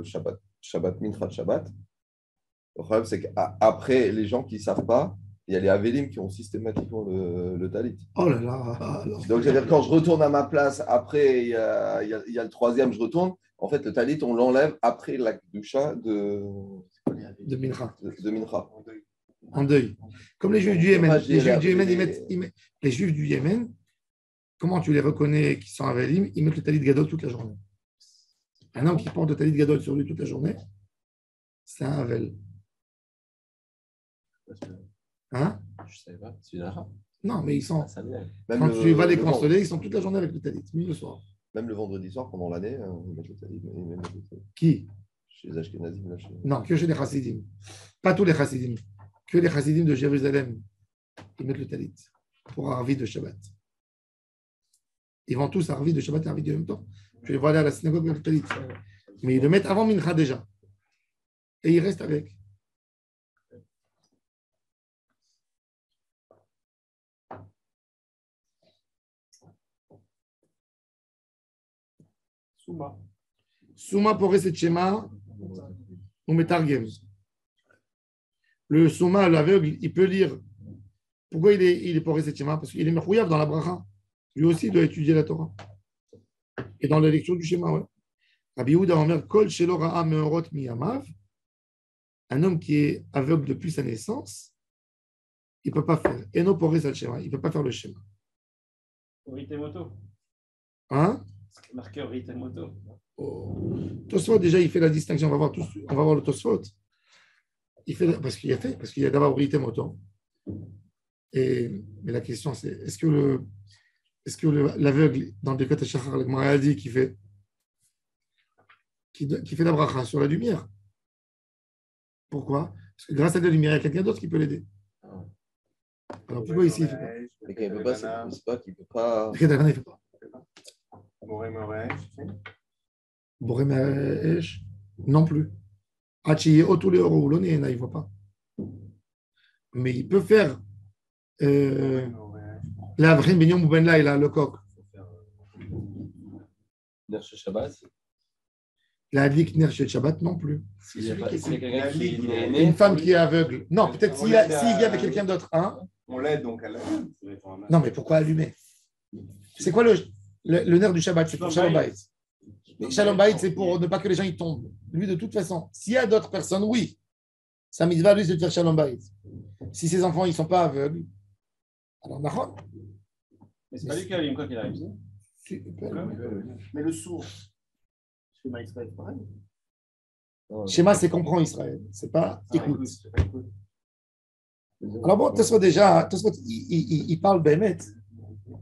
Shabbat, Mincha Shabbat, le problème, c'est qu'après, les gens qui ne savent pas, il y a les Avelim qui ont systématiquement le talit. Oh là là. Donc, c'est-à-dire quand je retourne à ma place, après, il y a le troisième, je retourne. En fait, le talit, on l'enlève après la doucha de Mincha. De Mincha. En deuil. Comme les Juifs du Yémen. Les Juifs du Yémen, comment tu les reconnais qui sont Avelim? Ils mettent le talit gadol toute la journée. Un homme qui porte le talit gadol sur lui toute la journée, c'est un Avel. Hein? Je ne savais pas. C'est une arabe. Non, mais ils sont. Même quand tu vas les consoler, ils sont toute la journée avec le talit, même le soir. Même le vendredi soir, pendant l'année, ils mettent le talit. Qui? Chez les Ashkenazim. Non, que chez les Chassidim. Pas tous les Chassidim. Que les Chassidim de Jérusalem. Ils mettent le talit pour Arvi de Shabbat. Ils vont tous à Arvi de Shabbat et Arvi en même temps. Tu les vois aller à la synagogue avec le talit. Mais ils le mettent avant Mincha déjà. Et ils restent avec. Souma pour cette schéma, on met Targem. Le Souma, l'aveugle, il peut lire. Pourquoi il est pour cette schéma? Parce qu'il est mechouyav dans la bracha. Lui aussi, il doit étudier la Torah. Et dans la lecture du schéma, ouais. Rabbi Yehuda Omer, Kol shelo ra'a meorot miyamav, un homme qui est aveugle depuis sa naissance, il ne peut pas faire. Eno pour cette schéma, il ne peut pas faire le schéma. Ritemoto. Hein? C'est marqué Ritemoto. Tosfot, déjà, il fait la distinction. On va voir le Tosfot. Parce qu'il y a d'abord Ritemoto. Mais la question, c'est est-ce que l'aveugle, dans le cas de Shachar, le Gemara a dit qu'il fait la bracha sur la lumière? Pourquoi? Parce que grâce à la lumière, il y a quelqu'un d'autre qui peut l'aider. Alors pourquoi ici, il ne fait pas? Mais quand il ne peut pas, c'est pas qu'il ne peut pas. Il ne fait pas. Boré Boré non plus. Hachiye Otule Oroulone, il ne voit pas. Mais il peut faire l'Avrim Benyon Mouben Laïla, le coq. Nerche Shabbat. La Hadlik Nerche Shabbat non plus. S'il y a quelqu'un qui est né. Une femme qui est aveugle. Non, peut-être s'il vient avec quelqu'un d'autre. Hein? On l'aide donc à l'allumer. Non, mais pourquoi allumer? C'est quoi le nerf du Shabbat? C'est pour Shalom Bayit. Shalom Bayit, c'est pour ne pas que les gens y tombent. Lui, de toute façon, s'il y a d'autres personnes, oui. Sa mitzvah, lui, c'est de faire Shalom Bayit. Si ses enfants, ils ne sont pas aveugles, alors d'accord. Mais c'est pas lui qui allume quoi qu'il arrive. Mais le sourd. Schéma Israël, c'est pareil. Schéma, c'est comprend Israël. C'est pas écoute. Alors bon, Tosfot déjà, il parle Bémet.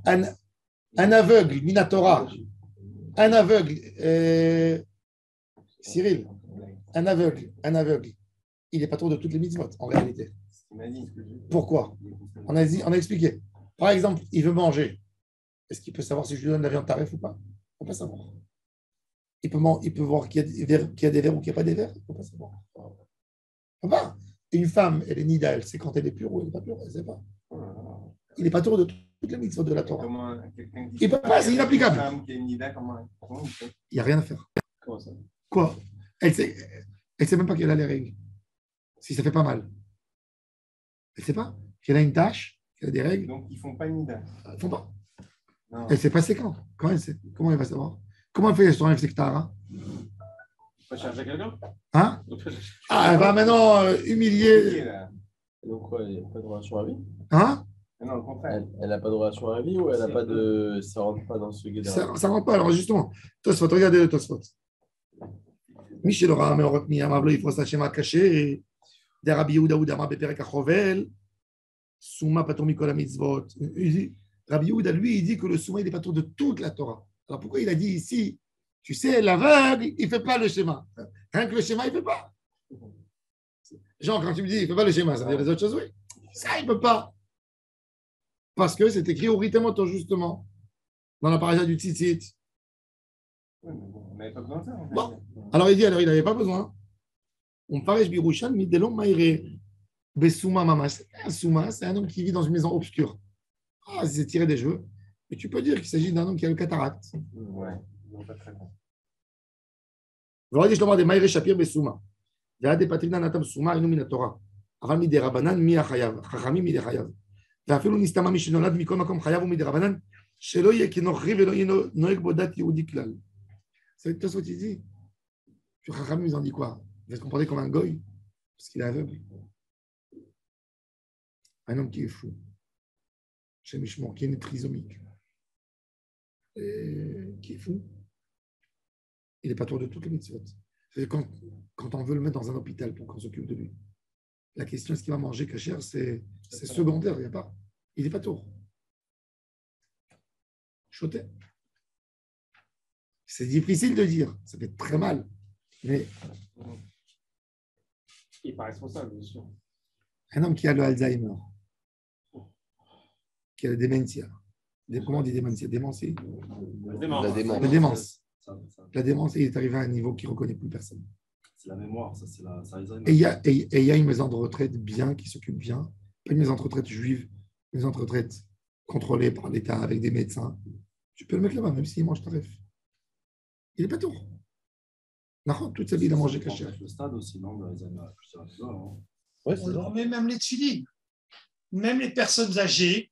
Un aveugle, Minatora, un aveugle, Cyril, un aveugle, il n'est pas trop de toutes les mitzvot, en réalité. Pourquoi? On a expliqué. Par exemple, il veut manger. Est-ce qu'il peut savoir si je lui donne la viande tarif ou pas? Il ne peut pas savoir. Il peut voir qu'il y a des verres ou qu'il n'y a pas des verres. Il ne peut pas savoir. Il ne peut pas. Une femme, elle est nida, elle sait quand elle est pure ou elle n'est pas pure, elle ne sait pas. Il n'est pas trop de toutes les mitzvot de la Torah. Il ne peut pas, c'est inapplicable. Il n'y a rien à faire. Comment ça? Quoi? Elle ne sait même pas qu'elle a les règles. Si ça ne fait pas mal. Elle ne sait pas qu'elle a une tâche, qu'elle a des règles. Donc, ils ne font pas une nida. Ils ne font pas. Non. Elle s'est passée quand? Comment elle sait? Comment elle va savoir? Comment elle fait son rêve sectara? Pas chercher quelqu'un? Hein? Ah, elle va maintenant humilier. Donc quoi, elle n'a pas de relation à vie? Hein? Non, au contraire. Elle n'a pas de relation à vie ou elle n'a pas de. Ça ne rentre pas dans ce guide? Ça ne rentre pas. Alors justement, Tosfot, regardez le Tosfot. Michel aura mis un mablo, il faut sa schéma caché. Des Rabbi Yehuda ou d'Amar Beperek Achovel. Souma Patur Mikol HaMitzvot. Rabbi Yehuda, lui, il dit que le Souma, il est Patur de toute la Torah. Alors pourquoi il a dit ici, tu sais, l'aveugle, il ne fait pas le schéma. Rien que le schéma, il ne fait pas. Jean, quand tu me dis, il ne fait pas le schéma, ça veut dire les autres choses, oui. Ça, il ne peut pas. Parce que c'est écrit au Ritemoto, justement, dans la paracha du Tzitzit. On n'avait pas besoin de ça. Bon, alors il dit, alors il n'avait pas besoin. On parle Birushan, Midelon Maïre, Bessouma Mamas. Un Souma, c'est un homme qui vit dans une maison obscure. Ah, c'est tiré des cheveux. Mais tu peux dire qu'il s'agit d'un homme qui a le cataracte. Ouais, non, pas très bon. J'aurais dit, je demande des Maïre Shapir Bessouma. Il y a des patrina natam Souma et Noumina Torah. אבל מדי רבנן מי החייב? חכמים מדי חייב. ואפילו נסתמה מי שנולד מכל מקום חייב ומדי רבנן, שלא יהיה כנוכרי ולא יהיה נוהג בו דת יהודי כלל. C'est tout ce qu'il dit. Puis Chachamim, ils ont dit quoi? Vous êtes comporté comme un goy parce qu'il est aveugle. Un homme qui est fou, chez Mishmor, qui est né trisomique, et qui est fou, il n'est pas tour de toutes les mitzvot. Quand on veut le mettre dans un hôpital pour qu'on s'occupe de lui, la question est-ce qu'il va manger kasher, c'est secondaire, il n'y a pas. Il n'est pas tour. Choté. C'est difficile de dire, ça fait très mal, mais il n'est pas responsable, bien sûr. Un homme qui a le Alzheimer, qui a la démentia, comment on dit démentia? Démence. La démence. La démence, il est arrivé à un niveau qui ne reconnaît plus personne. C'est la mémoire, ça, c'est Alzheimer. Et il y a une maison de retraite bien, qui s'occupe bien, pas une maison de retraite juive, une maison de retraite contrôlée par l'État avec des médecins. Tu peux le mettre là-bas, même s'il mange tarif. Il n'est pas tour. Toute sa vie, il a mangé caché. Le stade aussi, non, d'Alzheimer, Ouais, c'est ça. Mais même les tfilines, même les personnes âgées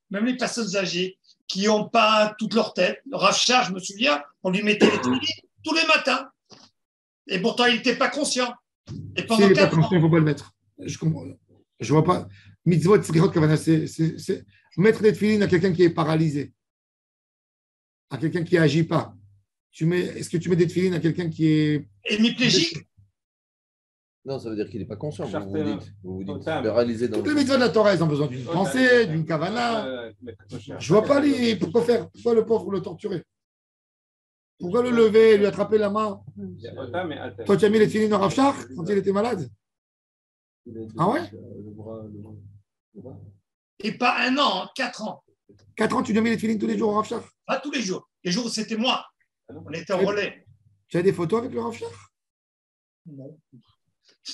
qui n'ont pas toute leur tête. Rav Shach, je me souviens, on lui mettait les tfilines tous les matins. Et pourtant, il n'était pas conscient. Et pendant S'il n'est pas 4 ans, conscient, il ne faut pas le mettre. Je comprends. Je ne vois pas. Mitzvot, c'est mettre des tfilines à quelqu'un qui est paralysé, à quelqu'un qui n'agit pas. Est-ce que tu mets des tfilines à quelqu'un qui est hémiplégique? Non, ça veut dire qu'il n'est pas conscient. Vous dites Total. paralysé dans toutes les mitzvot de la Torah, ils ont besoin d'une pensée, d'une kavana. Je ne vois pas pourquoi le pauvre le torturer. Pourquoi le lever, lui attraper la main? Toi, tu as mis les tfilines au Rav Shach quand il était malade? Ah ouais? Et pas 1 an, 4 ans. 4 ans, tu lui as mis les tfilines tous les jours au Rav Shach? Pas tous les jours. Les jours où c'était moi. On était en relais. Tu as des photos avec le Rav Shach? Non.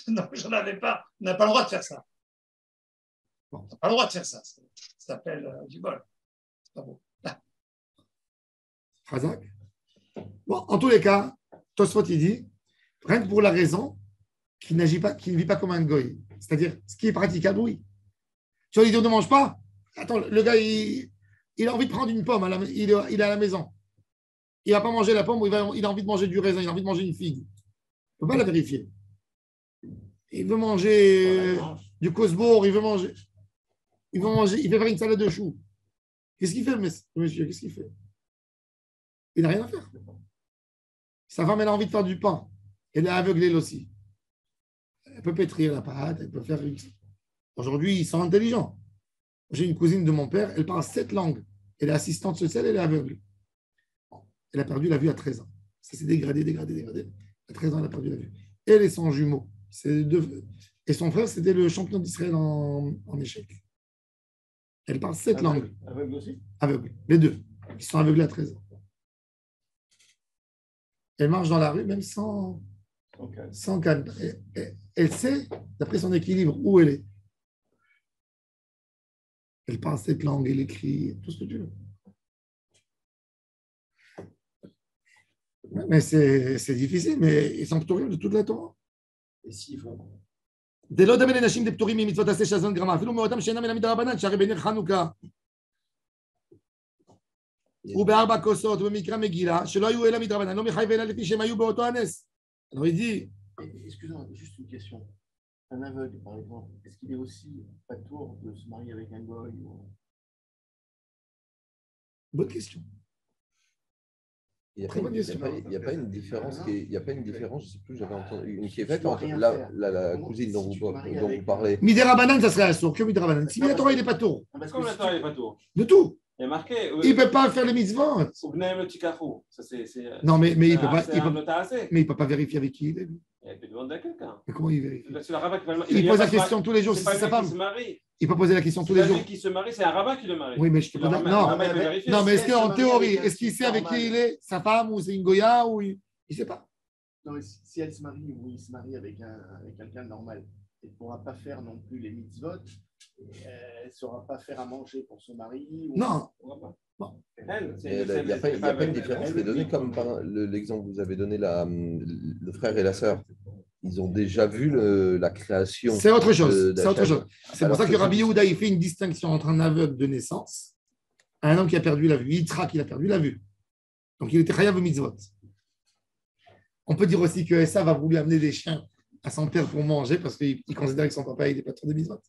Non, j'en avais pas. On n'a pas le droit de faire ça. On n'a pas le droit de faire ça. Ça s'appelle du bol. C'est pas beau. Khazak. Bon, en tous les cas, Tosfot, il dit, rien que pour la raison qu'il n'agit pas, qu'il ne vit pas comme un goy. C'est-à-dire, ce qui est praticable, oui. Tu vas lui dire, ne mange pas. Attends, le gars, il a envie de prendre une pomme, il est à la maison. Il ne va pas manger la pomme, ou il a envie de manger du raisin, il a envie de manger une figue. Il ne peut pas la vérifier. Il veut manger du Kosbourg, il veut faire une salade de choux. Qu'est-ce qu'il fait, monsieur? Qu'est-ce qu'il fait? Il n'a rien à faire. Sa femme, elle a envie de faire du pain. Elle est aveuglée, elle aussi. Elle peut pétrir la pâte, elle peut faire une... Aujourd'hui, ils sont intelligents. J'ai une cousine de mon père, elle parle 7 langues. Elle est assistante sociale, elle est aveugle. Elle a perdu la vue à 13 ans. Ça s'est dégradé. À 13 ans, elle a perdu la vue. Elle et son jumeau. Et son frère, c'était le champion d'Israël en échec. Elle parle 7 langues. Aveugle aussi? Aveugle. Les deux. Ils sont aveuglés à 13 ans. Elle marche dans la rue, même sans calme. Elle sait, d'après son équilibre, où elle est. Elle parle 7 langues, elle écrit, tout ce que tu veux. Mais c'est difficile, mais ils sont ptorim de toute la Torah. Et s'ils font דלא דמה לנשים דפטורים ממצוות עשה שזון גרמה, אפילו מאותם שאינם אלא מדרבנן, שהרי בנר חנוכה ובארבע כוסות ובמקרא מגילה, שלא היו אלא מדרבנן, לא מחייב אלא לפי שהם היו באותו הנס. Alors il dit... Excusez-moi, juste une question. Un aveugle, par exemple, est-ce qu'il est aussi pas tour de se marier avec un goy ou... Bonne question. Il n'y a pas une différence, je ne sais plus, j'avais entendu une qui est faite entre la cousine dont vous parlez. Midirabanan, ça serait assour, que Midirabanan. Si la Torah, il n'est pas tour. Comme la Torah, il n'est pas tour. De tout. Il est marqué. Il ne peut pas faire les mitzvot. Non, mais il ne peut pas vérifier avec qui il est. Il peut demander à quelqu'un. Mais comment il vérifie? Il pose la question tous les jours, si c'est sa femme. Il peut poser la question tous les jours. Celui qui se marie, c'est un rabbin qui le marie. Oui, mais je te pose non, mais est-ce qu'en théorie, est-ce qu'il sait avec qui il est, sa femme ou c'est une goya ou il ne sait pas? Non, mais si elle se marie ou il se marie avec quelqu'un de normal, elle ne pourra pas faire non plus les mitzvot. Elle ne saura pas faire à manger pour son mari. Non. Il n'y a pas une différence, mais donné comme l'exemple que vous avez donné, le frère et la sœur. ils ont déjà vu la création. C'est autre chose. C'est autre chose. C'est pour Alors ça que que Rabbi Yehuda il fait une distinction entre un aveugle de naissance et un homme qui a perdu la vue. Yitzhak, il a perdu la vue. Donc il était chayav mitzvot. On peut dire aussi que Esav a voulu amener des chiens à son père pour manger parce qu'il considérait que son papa n'était pas trop de mitzvot.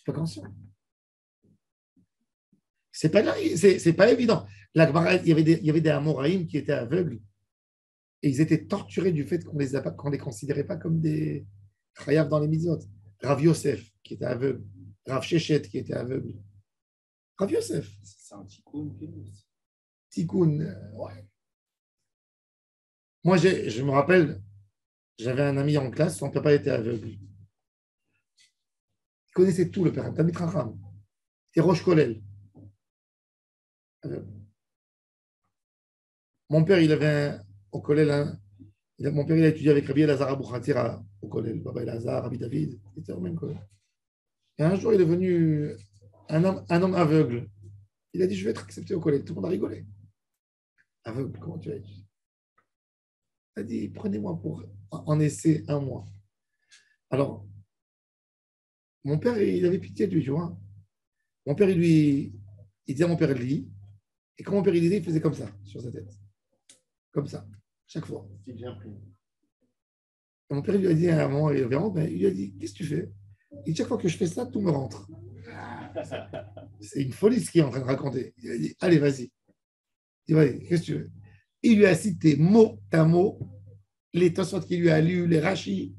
Pas conscient. C'est pas évident. La Gemara, il y avait des Amoraïm qui étaient aveugles et ils étaient torturés du fait qu'on les considérait pas comme des chayav dans les mitzvot. Rav Yosef qui était aveugle, Rav Shechet qui était aveugle. Rav Yosef. C'est un tikkun. Tikkun, ouais. Moi, je me rappelle, j'avais un ami en classe, son papa était aveugle. Il connaissait tout, le père, Tamit Racham. C'était Roche Kolel. Mon père, il avait au Kolel, mon père, il a étudié avec Rabbi Elazar Abou Khatir au Kolel, Baba Elazar, Rabbi David, il était au même Kolel. Et un jour, il est venu un homme aveugle. Il a dit, je vais être accepté au Kolel. Tout le monde a rigolé. Aveugle, comment tu vas être? Il a dit, prenez-moi pour en essai 1 mois. Alors, mon père, il avait pitié de lui, tu vois. Mon père, il disait à mon père, lit. Et quand mon père, il disait, il faisait comme ça, sur sa tête. Comme ça, chaque fois. C'est bien pris. Et mon père, il lui a dit à un moment, il lui a dit, qu'est-ce que tu fais? Et chaque fois que je fais ça, tout me rentre. C'est une folie ce qu'il est en train de raconter. Il a dit, allez, vas-y. Il dit, qu'est-ce que tu veux? Il lui a cité mot à mot les Tosfot qu'il lui a lu, les Rashi.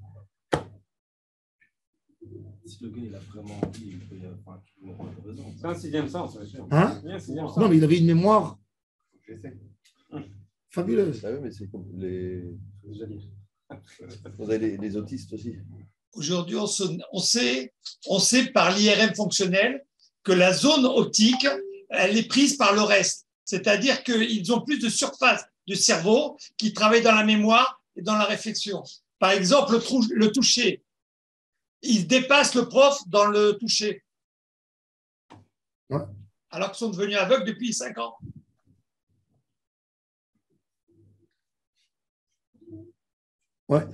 Si le gars il a vraiment envie, il peut y avoir raison. C'est un 6e sens, monsieur. Hein? Il y a un 6e sens. Non, mais il avait une mémoire J'essaie. fabuleuse. Ah oui, mais c'est comme les autistes aussi. Aujourd'hui, on sait par l'IRM fonctionnel que la zone optique, elle est prise par le reste. C'est-à-dire qu'ils ont plus de surface du cerveau qui travaille dans la mémoire et dans la réflexion. Par exemple, le toucher. Ils dépassent le prof dans le toucher. Ouais. Alors qu'ils sont devenus aveugles depuis 5 ans. Ouais.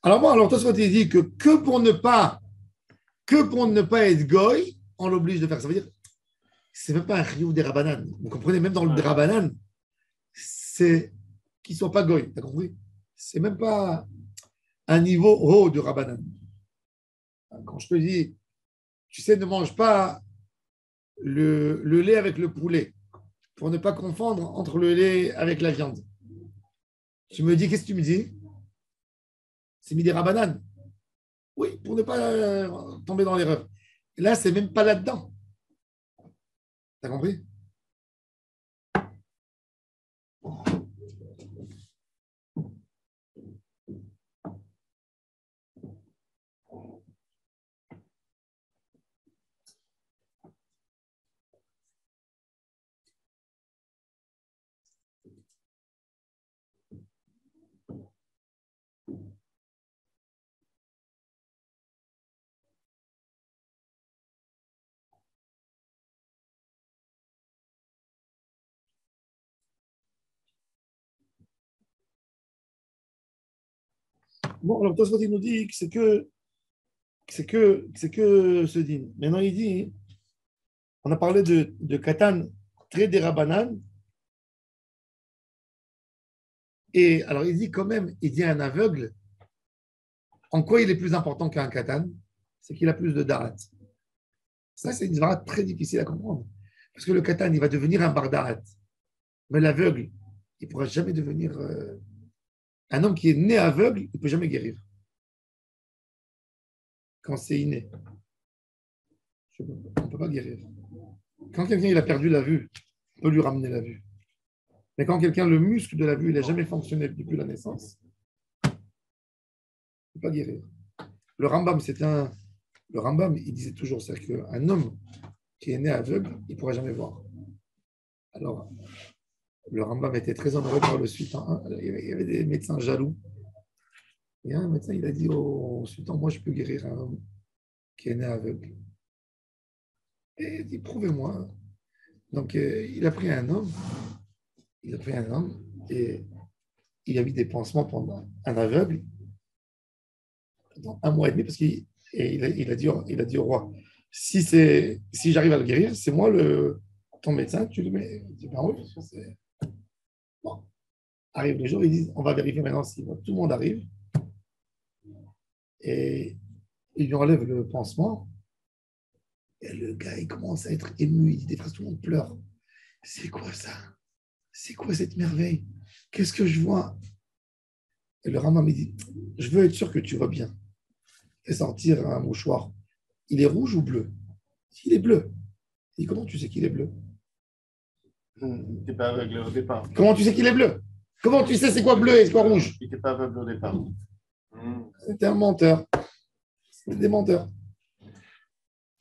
Alors toi, il dit que pour ne pas être goy, on l'oblige de faire. Ça veut dire, c'est même pas un chiyuv des Rabbanan. Vous comprenez, même dans le Rabbanan, c'est qu'il ne soit pas goy. T'as compris? C'est même pas un niveau haut du Rabbanan. Quand je te dis, tu sais, ne mange pas le lait avec le poulet pour ne pas confondre entre le lait avec la viande. Tu me dis, qu'est-ce que tu me dis? C'est mis des Rabbanan. Oui, pour ne pas tomber dans l'erreur. Et là, c'est même pas là-dedans. T'as compris? Bon, alors Tosfot, il nous dit que c'est que ce dîme. Maintenant, il dit, on a parlé de Katan, très des Rabbanan. Et alors, il dit quand même, il dit à un aveugle, en quoi il est plus important qu'un Katan? C'est qu'il a plus de darat. Ça, c'est une zvara très difficile à comprendre. Parce que le Katan, il va devenir un bar darat. Mais l'aveugle, il ne pourra jamais devenir... Un homme qui est né aveugle, il ne peut jamais guérir. Quand c'est inné. On ne peut pas guérir. Quand quelqu'un il a perdu la vue, on peut lui ramener la vue. Mais quand quelqu'un, le muscle de la vue, il n'a jamais fonctionné depuis la naissance, on ne peut pas guérir. Le Rambam, il disait toujours ça, qu'un homme qui est né aveugle, il ne pourra jamais voir. Alors, le Rambam était très honoré par le sultan. Il y avait des médecins jaloux. Et un médecin, il a dit au sultan, moi, je peux guérir un homme qui est né aveugle. Et il dit, prouvez-moi. Donc, il a pris un homme et il a mis des pansements pendant un aveugle pendant 1 mois et demi parce qu'il il a dit au roi, si j'arrive à le guérir, c'est moi ton médecin, tu le mets. Il dit, ben oui, bon. Arrive le jour, ils disent, on va vérifier maintenant si tout le monde arrive. Et il lui enlève le pansement. Et le gars, il commence à être ému. Il dit, des frères, tout le monde pleure. C'est quoi ça? C'est quoi cette merveille? Qu'est-ce que je vois? Et le Rambam me dit, je veux être sûr que tu vois bien. Et sortir un mouchoir. Il est rouge ou bleu? Il est bleu. Il dit, comment tu sais qu'il est bleu? Il n'était pas aveugle au départ. Comment tu sais qu'il est bleu? Comment tu sais c'est quoi bleu et c'est quoi rouge? Il n'était pas aveugle au départ. C'était un menteur. C'était des menteurs.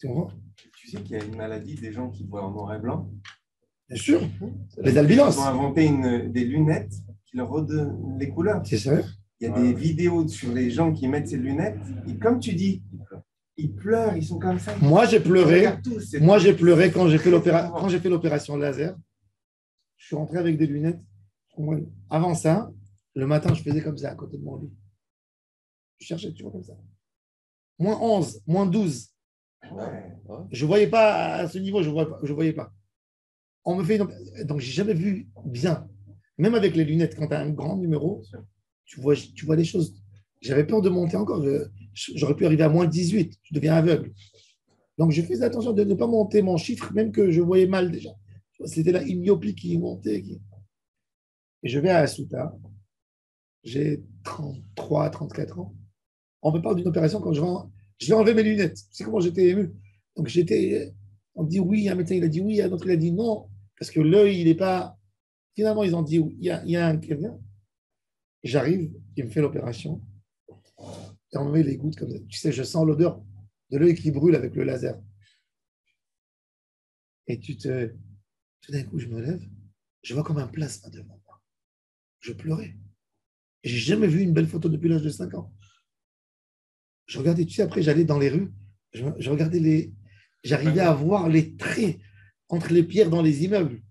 Tu vois? Tu sais qu'il y a une maladie des gens qui voient en noir et blanc. Bien sûr. Les albinos. Ils ont inventé des lunettes qui leur redonnent les couleurs. C'est ça? Il y a des vidéos sur les gens qui mettent ces lunettes. Et comme tu dis, ils pleurent, ils sont comme ça. Moi, j'ai pleuré. Moi, j'ai pleuré quand j'ai fait l'opération. l'opération laser. Je suis rentré avec des lunettes. Avant ça, le matin, je faisais comme ça à côté de mon lit. Je cherchais toujours comme ça. Moins 11, moins 12. Ouais. Je ne voyais pas à ce niveau, je voyais pas. On me fait donc, j'ai jamais vu bien. Même avec les lunettes, quand tu as un grand numéro, tu vois les choses. J'avais peur de monter encore. J'aurais pu arriver à moins 18. Je deviens aveugle. Donc, je faisais attention de ne pas monter mon chiffre, même que je voyais mal déjà. C'était là une myopie qui montait. Et je vais à Asuta. J'ai 33, 34 ans. On me parle d'une opération quand je vais enlever mes lunettes. Tu sais comment j'étais ému. Donc, on dit oui, un médecin il a dit oui, un autre il a dit non, parce que l'œil, il n'est pas. Finalement, ils ont dit oui, il y a un quelqu'un. J'arrive, il me fait l'opération. Et on me met les gouttes comme ça. Tu sais, je sens l'odeur de l'œil qui brûle avec le laser. Et tout d'un coup, je me lève, je vois comme un plasma devant moi. Je pleurais. Et j'ai jamais vu une belle photo depuis l'âge de 5 ans. Je regardais, tu sais, après, j'allais dans les rues, je regardais j'arrivais à voir les traits entre les pierres dans les immeubles.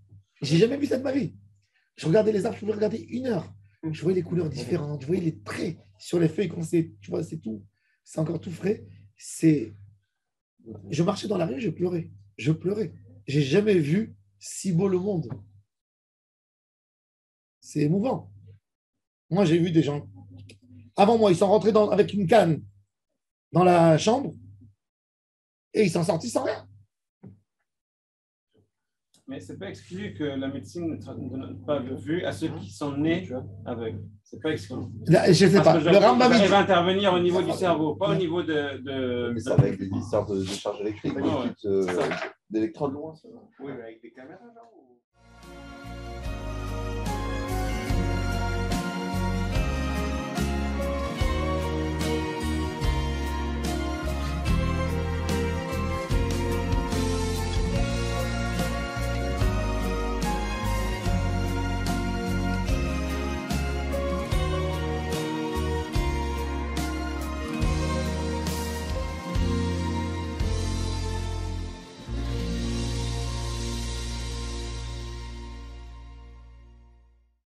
J'ai jamais vu ça de ma vie. Je regardais les arbres, je pouvais regarder 1 heure. Je voyais les couleurs différentes, je voyais les traits sur les feuilles, tu vois, c'est tout, c'est encore tout frais. Je marchais dans la rue, je pleurais. J'ai jamais vu si beau le monde. C'est émouvant. Moi, j'ai vu des gens. Avant moi, ils sont rentrés avec une canne dans la chambre et ils sont sortis sans rien. Mais ce n'est pas exclu que la médecine ne donne pas de vue à ceux qui sont nés aveugles. Ce n'est pas exclu. Là, je ne sais pas. Le Rambam va intervenir au niveau du cerveau, pas au niveau de... Mais c'est avec des histoires de charge électrique, d'électrodes loin.